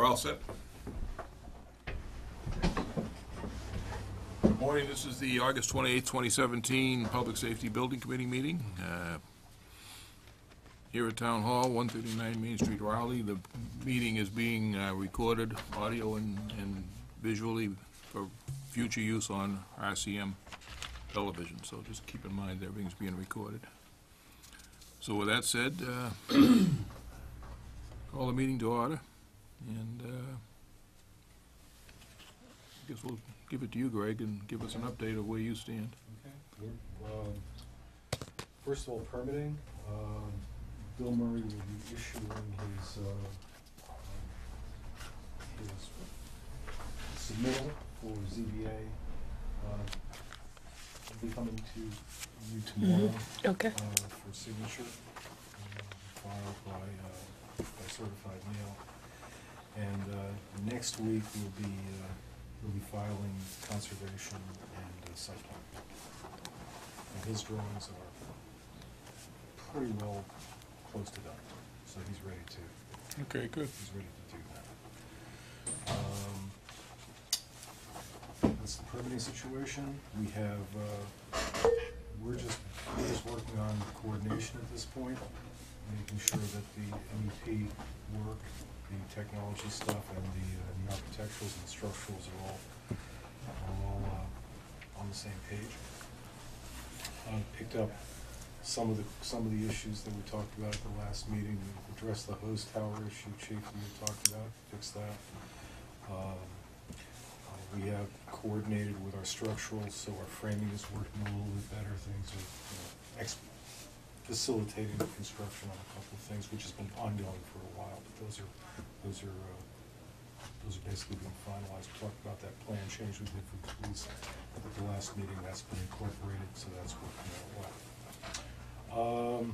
all set. Good morning. This is the August 28th, 2017 Public Safety Building Committee meeting. Here at Town Hall, 139 Main Street, Raleigh. The meeting is being recorded, audio and visually, for future use on RCM television. So just keep in mind that everything's being recorded. So with that said, call the meeting to order. And I guess we'll give it to you, Greg, and give us an update of where you stand. Okay. First of all, permitting. Bill Murray will be issuing his submittal for ZBA. He'll be coming to you tomorrow. Okay. For signature, filed by certified mail. And next week we'll be filing conservation and site plan. And his drawings are pretty well close to done, so he's ready to. Okay, good. He's ready to do that. That's the permitting situation. We have. We're just working on coordination at this point, making sure that the MEP work, the technology stuff, and the architecturals and structurals are all on the same page. Picked up some of the issues that we talked about at the last meeting. We addressed the hose tower issue, Chief, we talked about, fixed that. We have coordinated with our structurals, so our framing is working a little bit better. Things are facilitating the construction on a couple of things, which has been ongoing for a while, but those are basically being finalized. We talked about that plan change we did for the police at the last meeting. That's been incorporated, so that's working out well.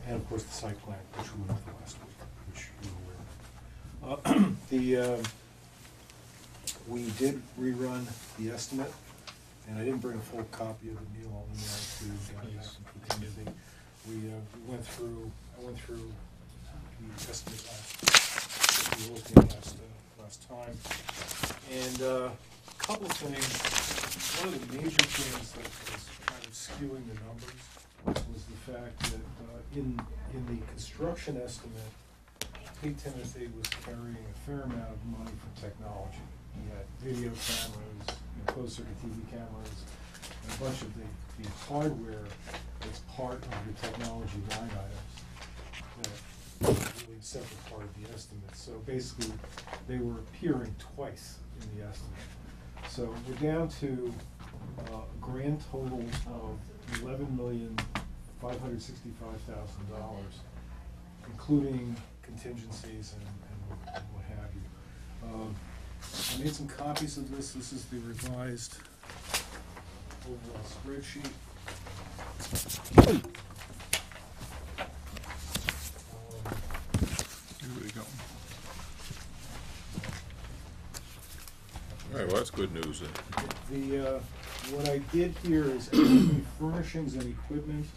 And of course the site plan, which we went over last week, which you were aware of. We did rerun the estimate, and I didn't bring a full copy of it. Neil, I'll email to guys and the committee. I went through the estimate last time, and a couple of things. One of the major things that was kind of skewing the numbers was the fact that in the construction estimate, Pete Timothy was carrying a fair amount of money for technology. He had video cameras, closed circuit TV cameras, and a bunch of the hardware that's part of your technology line items that was really a separate part of the estimate. So basically, they were appearing twice in the estimate. So we're down to a grand total of $11,565,000, including contingencies and what have you. I made some copies of this. This is the revised overall spreadsheet. Here we go. All right, well, that's good news then. What I did here is the furnishings and equipment.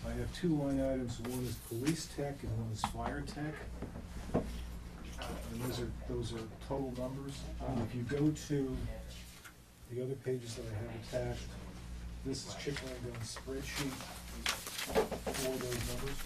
I have two line items. One is police tech and one is fire tech. And those are total numbers. If you go to the other pages that I have attached, this is Chicken and Gun spreadsheet for those numbers.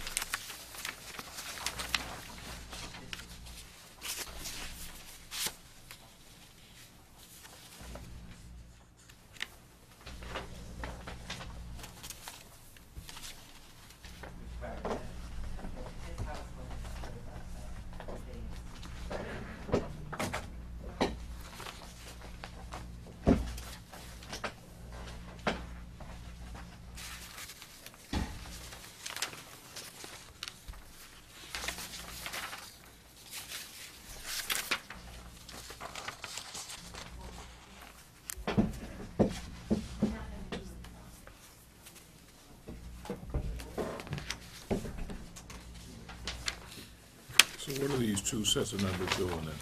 So what are these two sets of numbers doing then?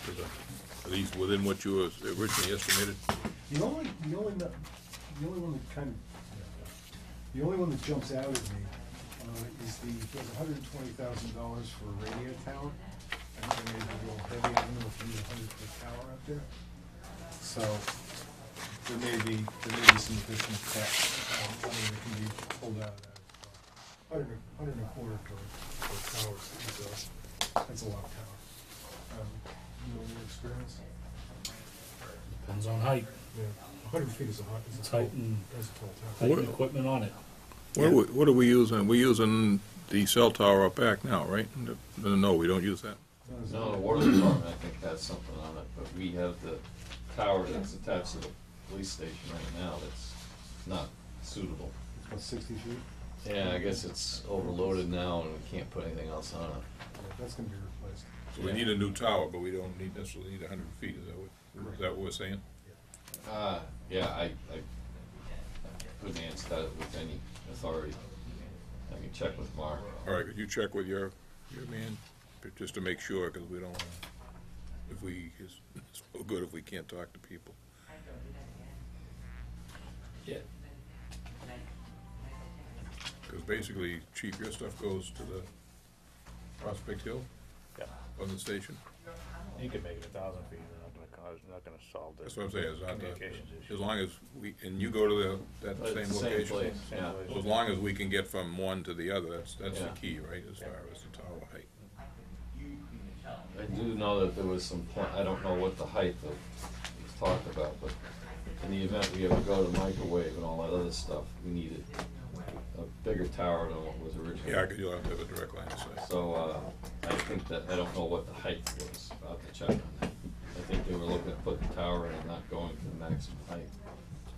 Are these within what you originally estimated? The only one that jumps out at me is there's $120,000 for a radio tower. and they may be a little heavy, I don't know if you need a 100-foot tower out there. So there may be some additional cost, money that can be pulled out of that as well. 100 and a quarter for towers, that's a lot of tower. You know, your experience? Depends on height, Yeah, 100 feet is a it's tall, height and, that's a tall tower. height and equipment on it. What are we using? We're using the cell tower up back now, right? No, we don't use that. No, the water department, I think, has something on it, but we have the tower that's attached to the police station right now that's not suitable. It's about 60 feet. Yeah, I guess it's overloaded now and we can't put anything else on it. Yeah, that's gonna be replaced. So we need a new tower, but we don't necessarily need 100 feet, is that what we're saying? Yeah, I couldn't answer that with any authority. I can check with Mark. All right, could you check with your man, just to make sure, because we don't want to, it's no good if we can't talk to people. Yeah. Because basically, Chief, your stuff goes to the Prospect Hill Yeah, on the station? you can make it 1,000 feet, not gonna solve the That's what I'm saying, it's not the, communications issue. as long as and you go to that But same it's the same location? place, Same yeah. place. So as long as we can get from one to the other, that's the Yeah. key, right, as far as the tower height. I do know that there was some, I don't know what the height of, was talked about, but in the event we ever go to microwave and all that other stuff, we needed a bigger tower than what was originally. Yeah, because you'll have to have a direct line of sight. So, I think that, I don't know what the height was, I'll have to check on that. I think they were looking at putting the tower in and not going to the maximum height,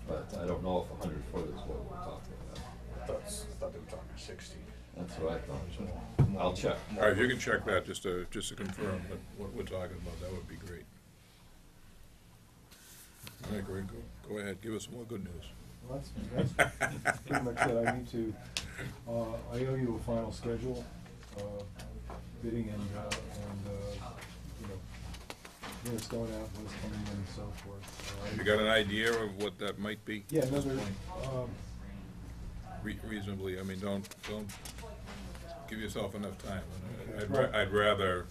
but I don't know if 100 foot is what we're talking about. I thought they were talking 60. That's what I thought. I'll check. All right, if you can check that, just to confirm what we're talking about, that would be great. All right, Greg, go ahead, give us some more good news. Well, that's pretty much it. I need to, I owe you a final schedule, bidding and, you know, when it's going out, when it's coming in and so forth. Have you got an idea of what that might be? Yeah, at this another, point? Reasonably, I mean, don't give yourself enough time. I'd rather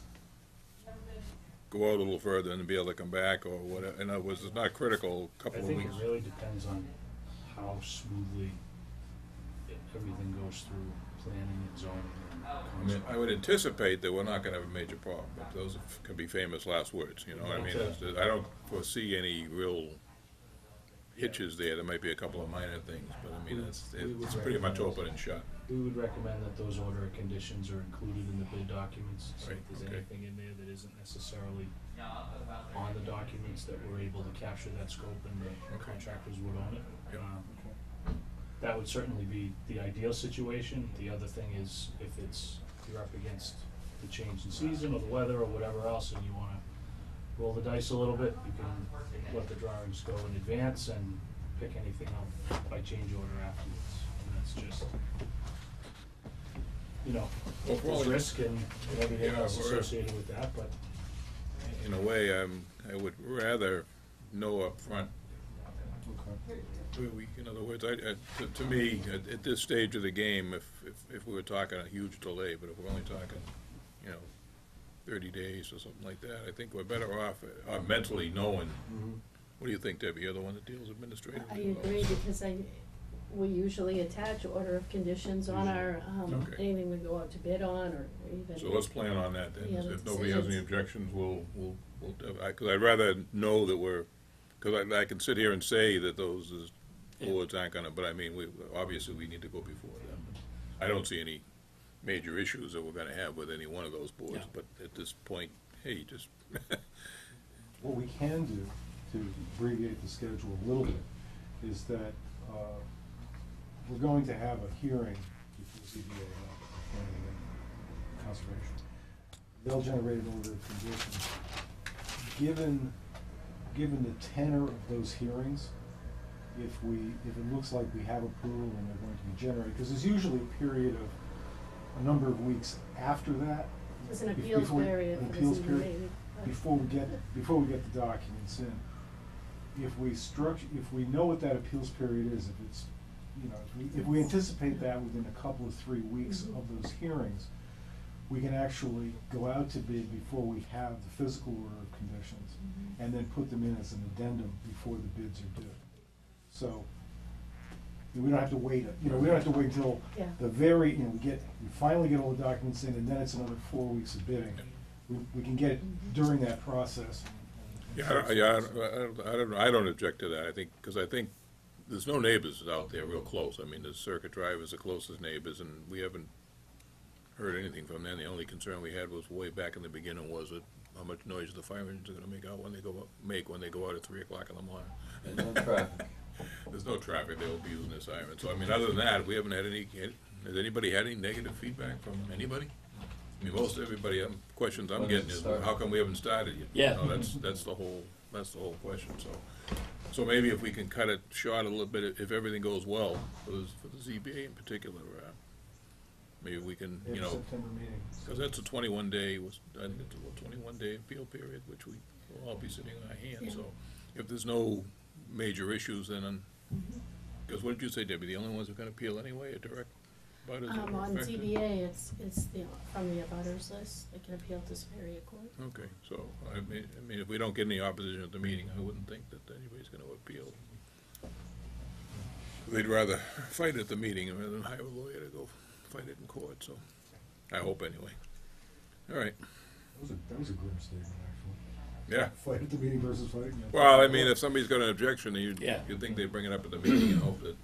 go out a little further and be able to come back or whatever. In other words, it's not critical, a I couple of think weeks. it really depends on how smoothly everything goes through planning and zoning and I mean, I would anticipate that we're not gonna have a major problem, but those can be famous last words, you know what I mean? Okay. I don't foresee any real hitches there. There might be a couple of minor things, but I mean, it's pretty much open and shut. We would recommend that those order of conditions are included in the bid documents, so Right, if there's okay. anything in there that isn't necessarily on the documents, that we're able to capture that scope and the contractors would own it. Yep. That would certainly be the ideal situation. The other thing is, if you're up against the change in season or the weather or whatever else, and you wanna roll the dice a little bit, you can let the drawings go in advance and pick anything up by change order afterwards. And that's just, you know, Well, there's probably- risk and everything Yeah, else we're- associated with that, but In a way, I would rather know up front. okay. In other words, to me, at this stage of the game, if we were talking a huge delay, but if we're only talking, 30 days or something like that, I think we're better off mentally knowing. What do you think, Debbie? You're the one that deals administratively. I agree, because we usually attach order of conditions on our, Okay. anything we go out to bid on, or even. So let's plan on that then. Yeah, If nobody has any decisions. objections, because I'd rather know that because I can sit here and say that those boards aren't gonna, but I mean, obviously we need to go before them. I don't see any major issues that we're gonna have with any one of those boards, Yeah. but at this point, hey, just, What we can do to abbreviate the schedule a little bit is that we're going to have a hearing before CBA, planning and conservation. They'll generate an order of conditions. Given the tenor of those hearings, if it looks like we have approval and they're going to be generated, because there's usually a period of a number of weeks after that. There's an bef- appeals before- period an for the appeals ZBA, period, but- before we get the documents in. If we know what that appeals period is, if it's, if we anticipate that within a couple of 3 weeks of those hearings, we can actually go out to bid before we have the physical order of conditions, and then put them in as an addendum before the bids are due. So, we don't have to wait, we don't have to wait until Yeah. the very, we finally get all the documents in, and then it's another 4 weeks of bidding. We can get it during that process. Yeah, I don't object to that, I think, because I think there's no neighbors out there real close. I mean, the Circuit Drive is the closest neighbors, and we haven't heard anything from them. The only concern we had was way back in the beginning was that how much noise the fire engines are gonna make out when they go out at 3 o'clock in the morning. And no traffic. There's no traffic, they'll be using their siren. So, I mean, other than that, we haven't had has anybody had any negative feedback from anybody? I mean, most everybody, questions I'm When getting it is, started. how come we haven't started yet? Yeah. You know, that's the whole question, so maybe if we can cut it short a little bit, if everything goes well, for the ZBA in particular, maybe we can, They have a September meeting. because that's a 21-day, I think it's a 21-day appeal period, which we will all be sitting on our hands, so if there's no major issues, then, because what did you say, Debbie, the only ones who can appeal anyway are direct butters? that are On affected? ZBA, it's from the abutters list, they can appeal to Superior Court. Okay, so, I mean, if we don't get any opposition at the meeting, I wouldn't think that anybody's gonna appeal. They'd rather fight at the meeting rather than hire a lawyer to go fight it in court, so, I hope anyway. All right, That was a grim statement, actually. yeah. Fight at the meeting versus fighting. Well, I mean, if somebody's got an objection, you'd Yeah. think they'd bring it up at the meeting and hope that,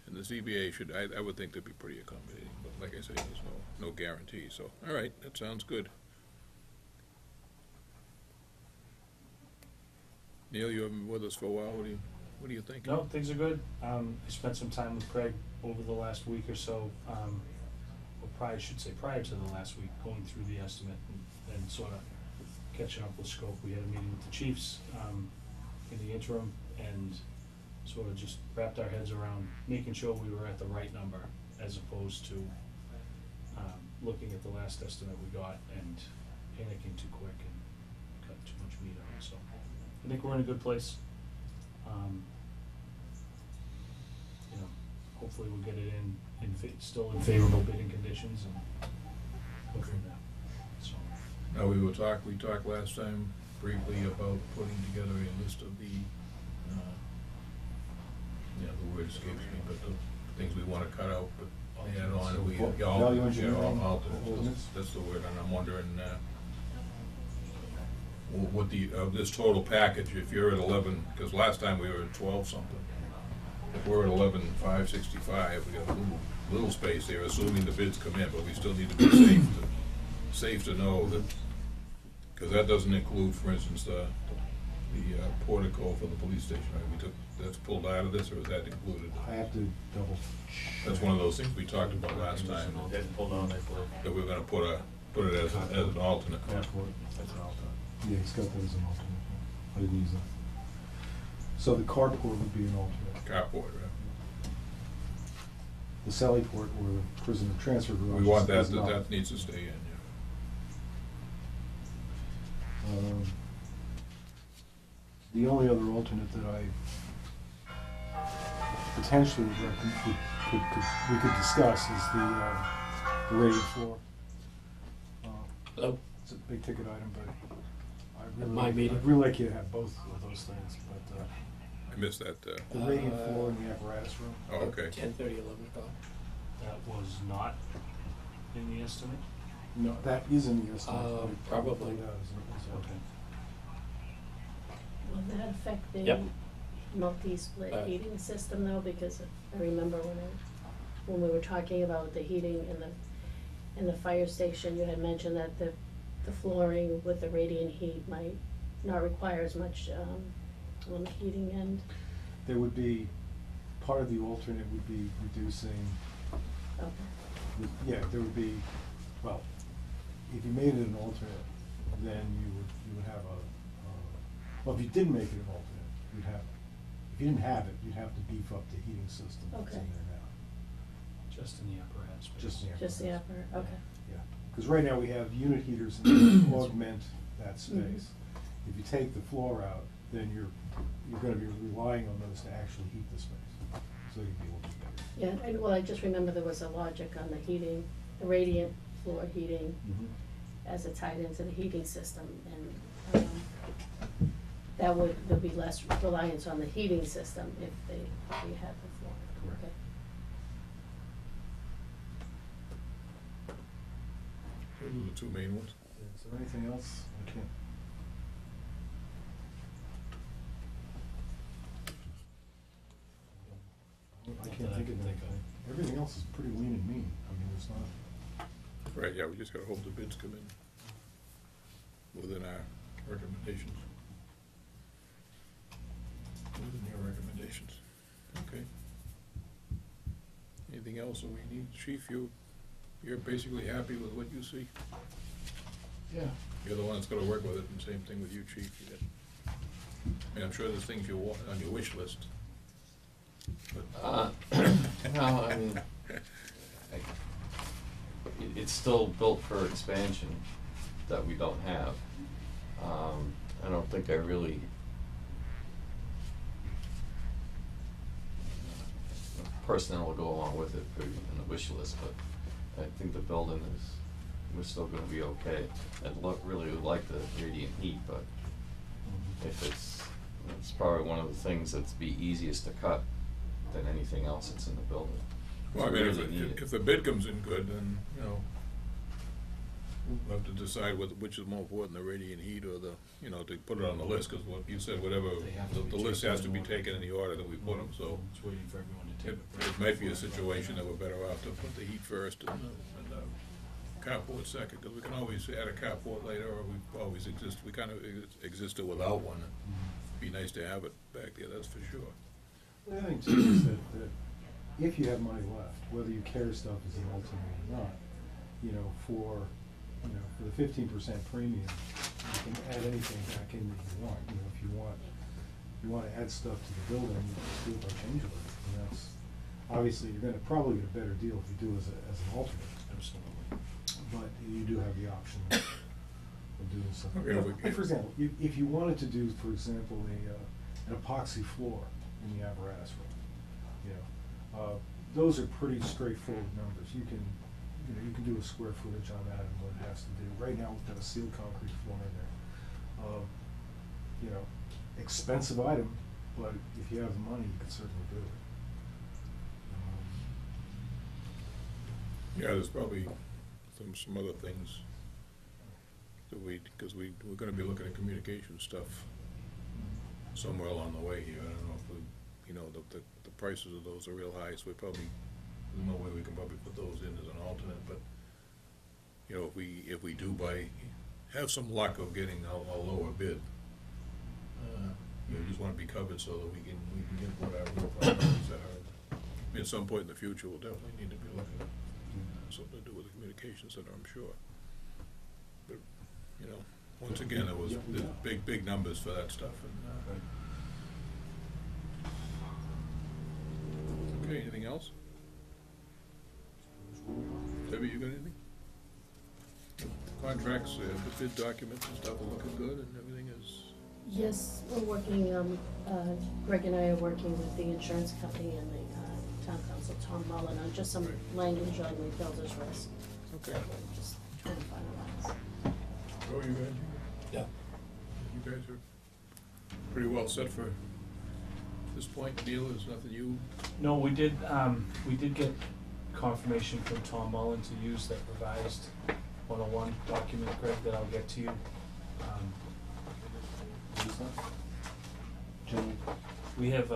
and the ZBA should, I would think they'd be pretty accommodating, but like I say, there's no guarantee, so, all right, that sounds good. Neil, you haven't been with us for a while, what do you think? No, things are good. I spent some time with Craig over the last week or so, or prior to the last week, going through the estimate and sort of catching up with scope. We had a meeting with the chiefs, in the interim, and sort of just wrapped our heads around making sure we were at the right number, as opposed to, looking at the last estimate we got and panicking too quick and cut too much meat on it, so I think we're in a good place. Hopefully we'll get it still in favorable bidding conditions and go from there, so. Now, we talked last time briefly about putting together a list of the word escapes me, but the things we wanna cut out, but add on, Value engineering alternates, ordinance? that's the word, and I'm wondering, what this total package, if you're at 11, because last time we were at 12 something. If we're at 11,565, we got a little space there, assuming the bids come in, but we still need to be safe to know that, because that doesn't include, for instance, the portico for the police station, right? That's pulled out of this, or is that included? I have to double. That's one of those things we talked about last time, Hold on, I believe. that we're gonna put it as an alternate. That's an alternate. Yeah, he's got that as an alternate. I didn't use that. So the carport would be an alternate. Carport, right? The Sally Port or the prisoner transfer garage. We want that, is not. that needs to stay in, yeah. The only other alternate that I potentially would we could discuss is the rated floor. Hello? It's a big ticket item, but At my meeting? I'd really like you to have both of those things, but I missed that, the radiant floor in the apparatus room. oh, okay. 10:30, 11 o'clock. That was not in the estimate? No, that is in the estimate. but it Probably. does. Okay. Will that affect the Yep. multi-split heating system though? Because I remember when we were talking about the heating in the fire station, you had mentioned that the flooring with the radiant heat might not require as much on the heating end. There would be, part of the alternate would be reducing, Okay. yeah, there would be, well, if you made it an alternate, then you would have well, if you didn't make it an alternate, you'd have, if you didn't have it, you'd have to beef up the heating system that's in Okay. there now. Just in the apparatus space. Just in the Just the apparatus. upper, okay. Yeah, because right now we have unit heaters and augment that space. If you take the floor out, then you're gonna be relying on those to actually heat the space, so you'd be able to do that. Yeah, well, I just remember there was a logic on the heating, the radiant floor heating as it tied into the heating system, and, that would, there'll be less reliance on the heating system if we had the floor. Correct. Okay. Those are the two main ones. Is there anything else? I can't. I can't think of anything. Everything else is pretty lean and mean. I mean, there's not. Right, yeah, we just gotta hope the bids come in within our recommendations. Within your recommendations, okay. Anything else that we need? Chief, you're basically happy with what you see? Yeah. You're the one that's gonna work with it, and same thing with you, chief. I mean, I'm sure there's things you want on your wish list. But No, I mean, it's still built for expansion that we don't have. I don't think I really. Personnel will go along with it for in the wish list, but I think the building we're still gonna be okay. Really would like the radiant heat, but if it's probably one of the things that's be easiest to cut than anything else that's in the building. Well, I We mean, really need it. if the bid comes in good, then, you know, we'll have to decide which is more important, the radiant heat or the, you know, to put it on the list, because what you said, whatever, They have to be the list taken has to in be order. taken in the order that we put them, so It's waiting for everyone to take it might be a situation that we're better off to put the heat first and the carport second, because we can always add a carport later, or we kind of existed without one. It'd be nice to have it back there, that's for sure. The other thing too is that if you have money left, whether you care stuff is an ultimate or not, for the 15% premium, you can add anything back in that you want. If you want to add stuff to the building, you just do it by change order. And that's, obviously, you're gonna probably get a better deal if you do as an alternate, Absolutely. but you do have the option of doing something. Okay, Like, for example, if you wanted to do, for example, an epoxy floor in the apparatus room, those are pretty straightforward numbers. You can do a square footage on that and what it has to do. Right now, we've got a sealed concrete floor in there. Expensive item, but if you have the money, you can certainly do it. Yeah, there's probably some other things that because we're gonna be looking at communication stuff somewhere along the way here. I don't know if the prices of those are real high, so there's no way we can probably put those in as an alternate, but, if we do have some luck of getting a lower bid, we just wanna be covered so that we can get what our real priorities are. I mean, at some point in the future, we'll definitely need to be looking at something to do with the communication center, I'm sure. But, once again, there's big numbers for that stuff, and, okay, anything else? Debbie, you got anything? Contracts, the bid documents and stuff are looking good and everything is, Yes, we're working, Greg and I are working with the insurance company and the town council, Tom Mullen, on just some Right. language on rebuilder's risk. okay. That we're just trying to finalize. Oh, you guys? Yeah. You guys are pretty well set for this point. Neil, there's nothing you, No, we did get confirmation from Tom Mullen to use that revised 101 document, Greg, that I'll get to you. We have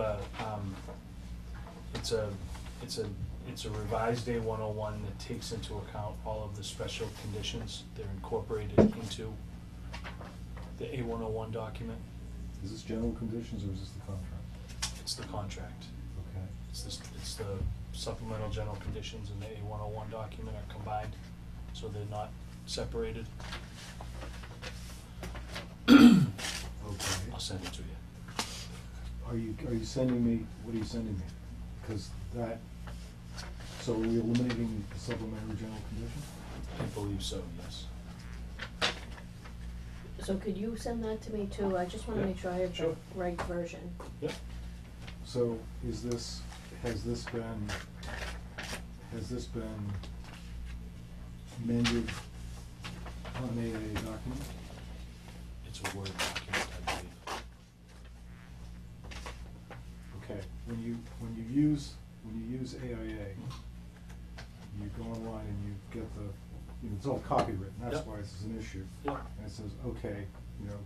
it's a revised A101 that takes into account all of the special conditions. They're incorporated into the A101 document. Is this general conditions or is this the contract? It's the contract. Okay. It's the supplemental general conditions and the A101 document are combined, so they're not separated. Okay. I'll send it to you. Are you sending me, what are you sending me? Because so are we eliminating the supplementary general condition? I believe so, yes. So could you send that to me too? I just wanna Yeah, make sure I have the sure. right version. Yep. So has this been amended on an AIA document? It's a Word document, I believe. Okay, when you use AIA, you go online and you get the, you know, it's all copywritten, that's Yep. why this is an issue. Yep. And it says, okay, you know,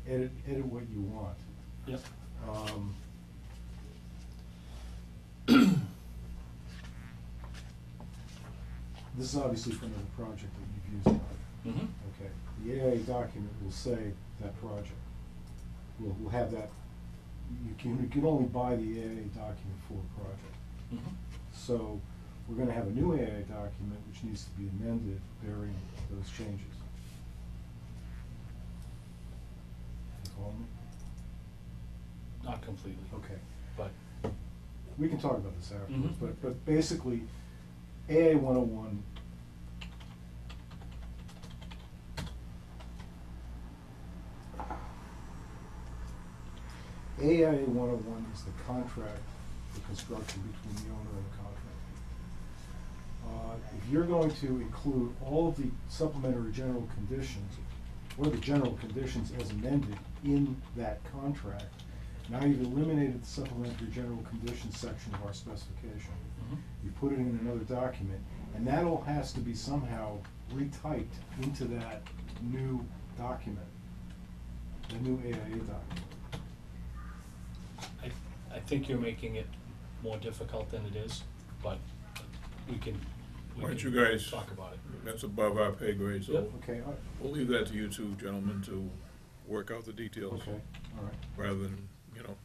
edit what you want. Yep. This is obviously from another project that you've used on. Mm-hmm. Okay, the AIA document will say that project. We'll have that, you can only buy the AIA document for a project. Mm-hmm. So, we're gonna have a new AIA document which needs to be amended bearing those changes. You follow me? Not completely. Okay, But, we can talk about this afterwards, Mhm. but basically, AA 101 AIA 101 is the contract for construction between the owner and the contractor. If you're going to include all of the supplementary general conditions, or the general conditions as amended in that contract, now you've eliminated the supplementary general conditions section of our specification. Mhm. You put it in another document, and that all has to be somehow retyped into that new document, the new AIA document. I think you're making it more difficult than it is, but we can Why don't you guys, talk about it. that's above our pay grade, so Yep. Okay, we'll leave that to you two gentlemen to work out the details. okay, all right, Rather than, you know,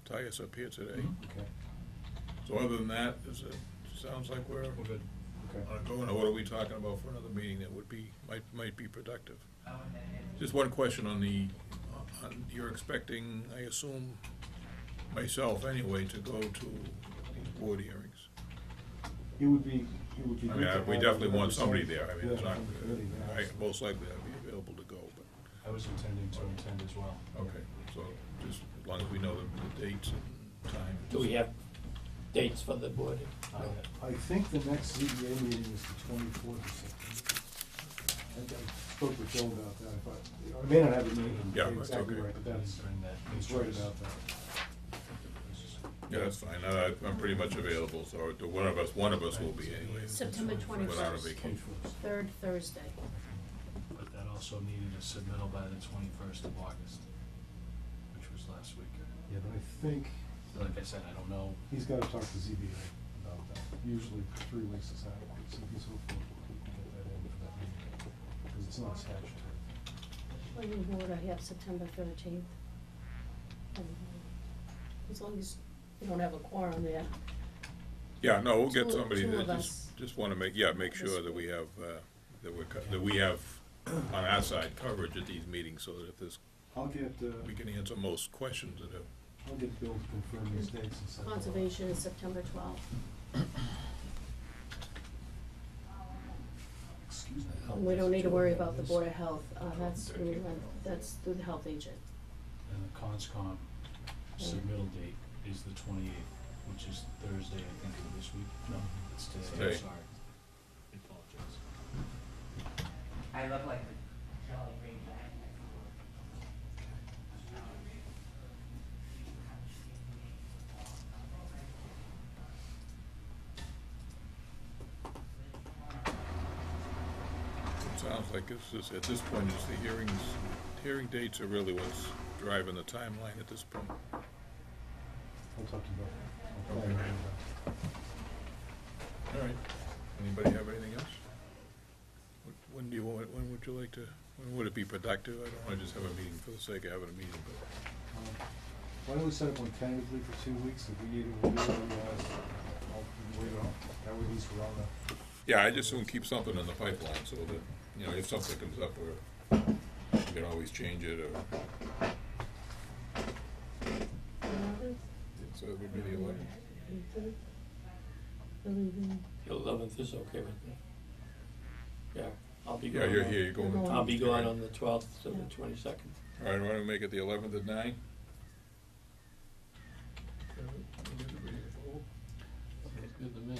tie us up here today. Mhm. okay, So other than that, sounds like we're We're good. okay. going, what are we talking about for another meeting that would be, might be productive? Just one question on you're expecting, I assume, myself anyway, to go to these board hearings. It would be I good to mean, we have definitely want represent- somebody there, I mean, it's yeah, not, from the committee, yeah. most likely I'd be available to go, but, I was intending to attend as well. okay, so just as long as we know the dates and times. Do we have dates for the board? I think the next ZBA meeting is the 24th of September. I spoke with Bill about that, I may not have the meeting Yeah, that's exactly okay. right, but that's, Bring that. it's right about that. Yeah, that's fine, I'm pretty much available, so one of us will be anyway. September Without a 21st. vacation. Third Thursday. But that also needed a submittal by the 21st of August, which was last week. Yeah, but I think Like I said, I don't know. he's gotta talk to ZBA about that. Usually 3 weeks is out, so he's hopeful he can get that in for that meeting, because it's not statutory. Planning board, I have September 13th. As long as you don't have a quorum there. Yeah, no, we'll get Two- somebody two that of us. just wanna make sure that we have, that we have on our side coverage at these meetings, so that if there's, I'll get, we can answer most questions that have. I'll get Bill to confirm these dates and send them. Conservation is September 12th. Excuse me. And we don't need to worry about the Board of Health, that's through the health agent. And the conscom submittal date is the 28th, which is Thursday, I think, of this week. No, it's today, I'm Today. sorry. I apologize. I look like the Jolly Green Giant. It sounds like at this point, it's the hearing dates are really what's driving the timeline at this point. I'll talk to Bill. I'll call Okay. him. All right, anybody have anything else? When would you like to, when would it be productive? I don't wanna just have a meeting for the sake of having a meeting, but. Why don't we set up one tentatively for 2 weeks, if we need it, we'll do it, otherwise, I'll wait on, that way he's around the. Yeah, I just soon keep something in the pipeline, so that, you know, if something comes up, where you can always change it, or, 11th? so it would be the 11th. 11th. The 11th is okay with me. Yeah, I'll be Yeah, gone. you're here, you're going. You're going. I'll be you're gone right. on the 12th to the Yeah. 22nd. All right, why don't we make it the 11th at 9? Good to me.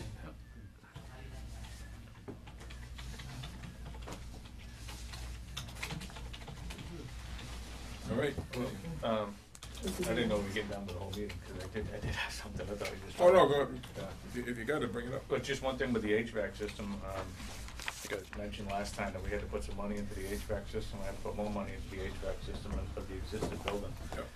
right. I didn't know we were getting down to the whole meeting, cause I did have something, I thought we just. Oh, no, go ahead. Yeah. If you got it, bring it up. But just one thing with the HVAC system, I think I mentioned last time that we had to put some money into the HVAC system, we had to put more money into the HVAC system and for the existing building. Yep.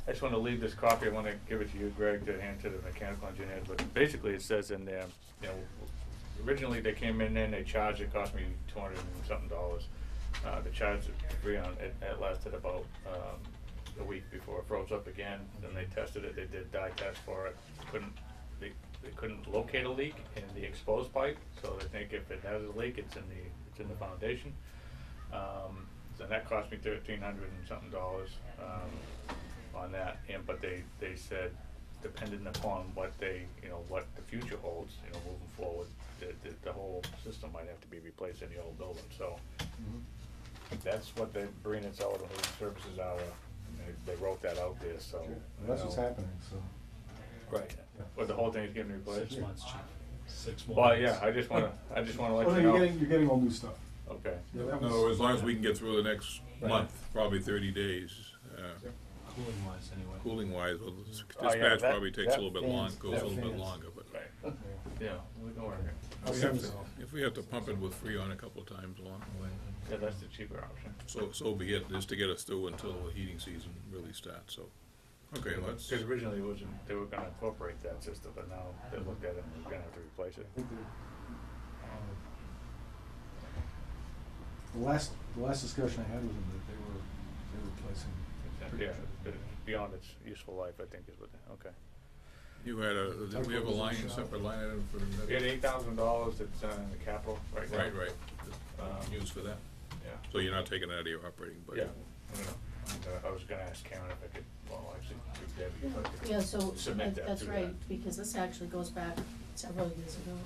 I just wanna leave this copy, I wanna give it to you, Greg, to hand to the mechanical engineer, but basically it says in there, you know, originally they came in and they charged, it cost me $200 and something. The charge it lasted about, a week before it froze up again, then they tested it, they did dye test for it, they couldn't locate a leak in the exposed pipe, so they think if it has a leak, it's in the foundation. So that cost me $1,300 and something on that, but they said, depending upon what what the future holds, moving forward, the whole system might have to be replaced in the old building, so. That's what the Brinetz Auto Home Services Hour, they wrote that out there, so. That's what's happening, so. Right, but the whole thing is getting replaced? 6 months cheap, 6 more Well, months. yeah, I just wanna let Well, you know. you're getting all new stuff. Okay, Yeah, that No, was- as long as we can get through the next month, probably 30 days. Cooling wise, anyway. Cooling wise, well, Oh, yeah, dispatch that- probably takes a that little bit fans- long, goes a that little bit fans. longer, but right, yeah, we can work it. if we have to pump it with Freon a couple of times along the way, Yeah, that's the cheaper option. so be it, just to get us through until the heating season really starts, so. Okay, let's, Because originally it wasn't, they were gonna incorporate that system, but now they looked at it and we're gonna have to replace it. I think the last discussion I had with them, that they were replacing. Yeah, but beyond its useful life, I think is what, okay. you had did we have a line, a separate line item for the? We had $8,000 that's in the capital right now. Right, used for that, Yeah. so you're not taking it out of your operating Yeah, budget? I was gonna ask Karen if I could, well, actually, through Debbie, if I could. Yeah, so Submit that that's through right, that. because this actually goes back several years ago,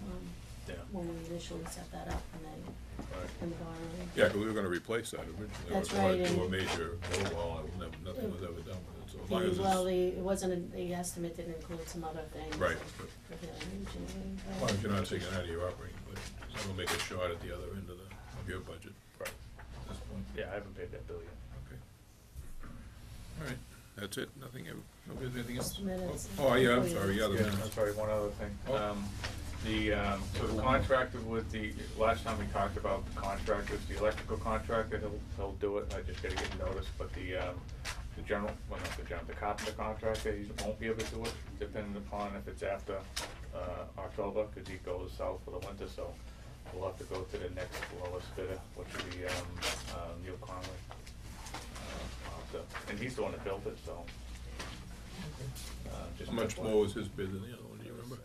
Yeah. when we initially set that up and then, Right. and the borrowing. Yeah, 'cause we were gonna replace that originally. That's We were right, gonna do a and- major overhaul, and nothing was ever done with it, so as long as Well, it's, it wasn't, the estimate didn't include some other things. Right. For the engineering. as long as you're not taking it out of your operating budget, so it'll make a shot at the other end of your budget Right. at this point. Yeah, I haven't paid that bill yet. Okay. All right, that's it, nobody has anything else? Just minutes. Oh, yeah, I'm sorry, yeah, the Yeah, minutes. I'm sorry, one other thing. Oh. So the contractor with last time we talked about the contractors, the electrical contractor, he'll do it, I just gotta get notice, but the carpenter contractor, he won't be able to do it, depending upon if it's after, October, cause he goes south for the winter, so we'll have to go to the next lowest bidder, which will be, Neil Conley. And he's the one that built it, so. Just How much more was his bid than the other one, do you remember?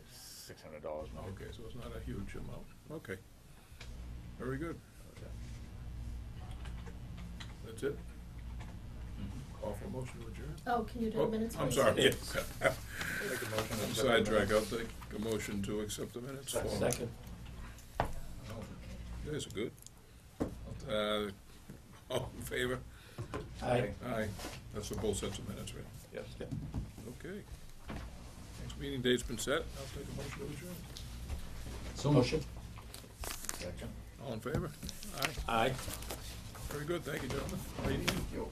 $600 more. Okay, so it's not a huge amount, okay. Very good, that's it? Call for a motion to adjourn? Oh, can you do Oh, the minutes? I'm please? sorry, yes. Make a motion to I'm accept the sidetracked, minutes. I'll take a motion to accept the minutes for. Second. You guys are good. All in favor? Aye. Aye, that's for both sets of minutes, right? Yes. Okay. Next meeting date's been set, I'll take a motion to adjourn. So motion. Second. All in favor? Aye, Aye. very good, thank you, gentlemen.